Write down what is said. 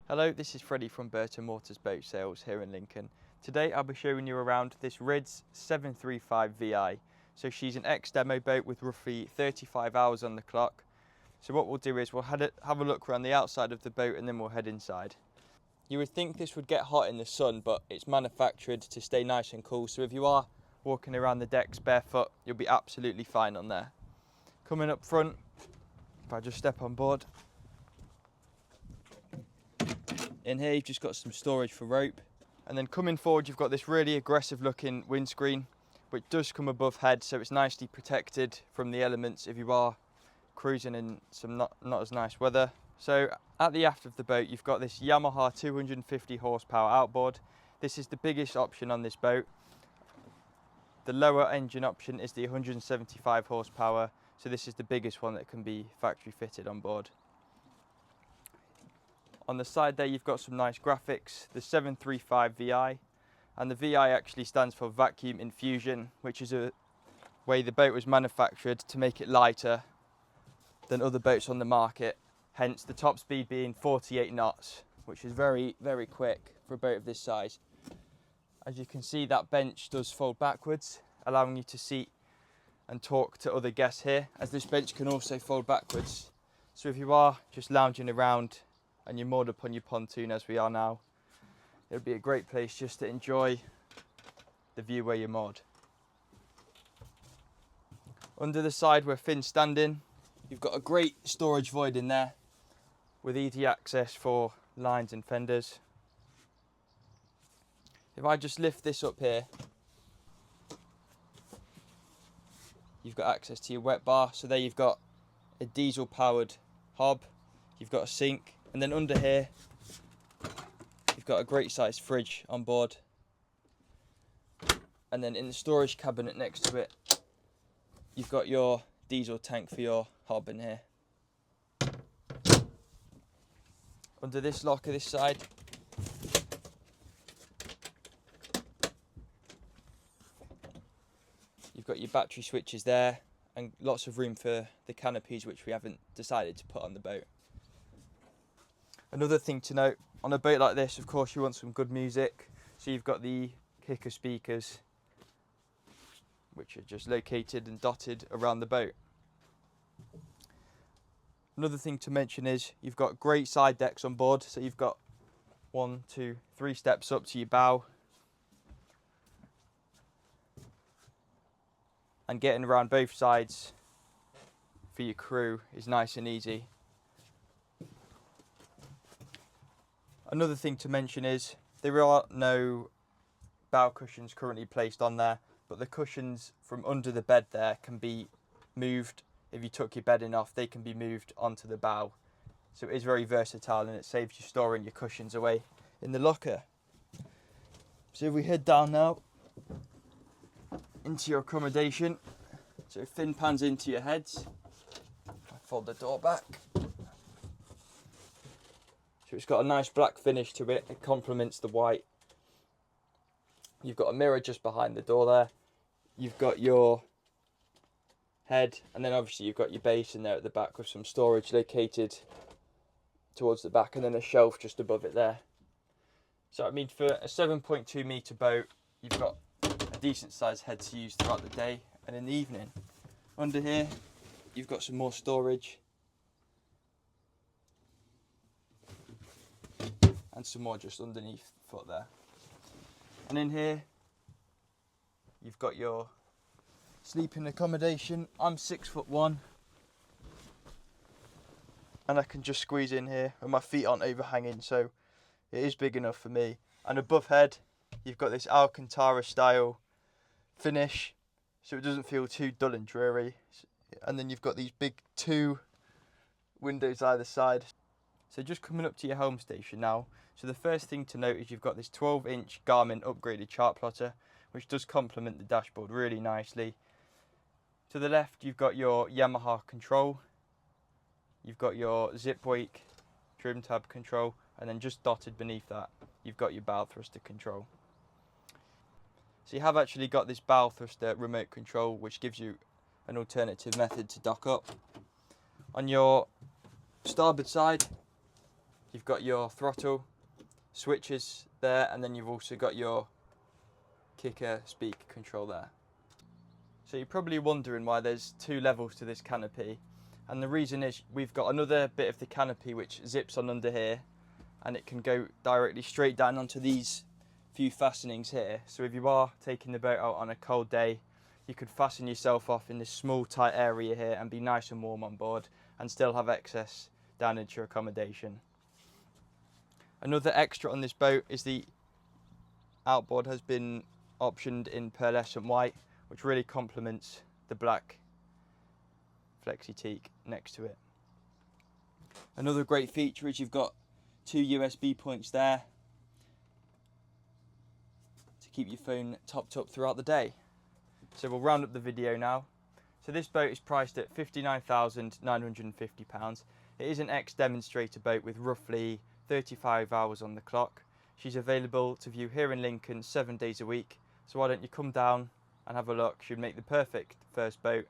Hello, this is Freddie from Burton Motors Boat Sales here in Lincoln. Today I'll be showing you around this Ryds 735VI. So she's an ex-demo boat with roughly 35 hours on the clock. So what we'll do is we'll have a look around the outside of the boat and then we'll head inside. You would think this would get hot in the sun, but it's manufactured to stay nice and cool. So if you are walking around the decks barefoot, you'll be absolutely fine on there. Coming up front, if I just step on board, in here you've just got some storage for rope, and then coming forward you've got this really aggressive looking windscreen which does come above head, so it's nicely protected from the elements if you are cruising in some not as nice weather. So at the aft of the boat you've got this Yamaha 250 horsepower outboard. This is the biggest option on this boat. The lower engine option is the 175 horsepower, so this is the biggest one that can be factory fitted on board. On the side there you've got some nice graphics, the 735VI, and the VI actually stands for vacuum infusion, which is a way the boat was manufactured to make it lighter than other boats on the market, hence the top speed being 48 knots, which is very quick for a boat of this size. As you can see, that bench does fold backwards, allowing you to seat and talk to other guests here, as this bench can also fold backwards. So if you are just lounging around and you're moored up on your pontoon as we are now, it would be a great place just to enjoy the view where you're moored. Under the side where Finn's standing, you've got a great storage void in there with easy access for lines and fenders. If I just lift this up here, you've got access to your wet bar. So there you've got a diesel powered hob, you've got a sink, and then under here you've got a great sized fridge on board, and then in the storage cabinet next to it you've got your diesel tank for your hob in here. Under this locker this side you've got your battery switches there, and lots of room for the canopies which we haven't decided to put on the boat. Another thing to note, on a boat like this, of course, you want some good music. So you've got the kicker speakers, which are just located and dotted around the boat. Another thing to mention is you've got great side decks on board. So you've got 1, 2, 3 steps up to your bow. And getting around both sides for your crew is nice and easy. Another thing to mention is there are no bow cushions currently placed on there, but the cushions from under the bed there can be moved. If you took your bedding off, they can be moved onto the bow. So it is very versatile and it saves you storing your cushions away in the locker. So if we head down now into your accommodation, so fin pans into your heads, I fold the door back. So it's got a nice black finish to it, it complements the white. You've got a mirror just behind the door there. You've got your head, and then obviously you've got your basin there at the back with some storage located towards the back, and then a shelf just above it there. So I mean, for a 7.2 metre boat, you've got a decent sized head to use throughout the day and in the evening. Under here, you've got some more storage. And some more just underneath the foot there. And in here, you've got your sleeping accommodation. I'm 6'1", and I can just squeeze in here, and my feet aren't overhanging, so it is big enough for me. And above head, you've got this Alcantara style finish, so it doesn't feel too dull and dreary. And then you've got these big 2 windows either side. So just coming up to your Helm station now. So the first thing to note is you've got this 12-inch Garmin upgraded chart plotter, which does complement the dashboard really nicely. To the left, you've got your Yamaha control. You've got your zip wake trim tab control, and then just dotted beneath that, you've got your bow thruster control. So you have actually got this bow thruster remote control, which gives you an alternative method to dock up. On your starboard side, You've got your throttle switches there, and then you've also got your kicker speaker control there. So you're probably wondering why there's two levels to this canopy, and the reason is we've got another bit of the canopy which zips on under here, and it can go directly straight down onto these few fastenings here. So if you are taking the boat out on a cold day, you could fasten yourself off in this small tight area here and be nice and warm on board and still have access down into your accommodation. Another extra on this boat is the outboard has been optioned in pearlescent white, which really complements the black flexi teak next to it. Another great feature is you've got two USB points there to keep your phone topped up throughout the day. So we'll round up the video now. So this boat is priced at £59,950. It is an ex-demonstrator boat with roughly 35 hours on the clock. She's available to view here in Lincoln 7 days a week. So why don't you come down and have a look? She'd make the perfect first boat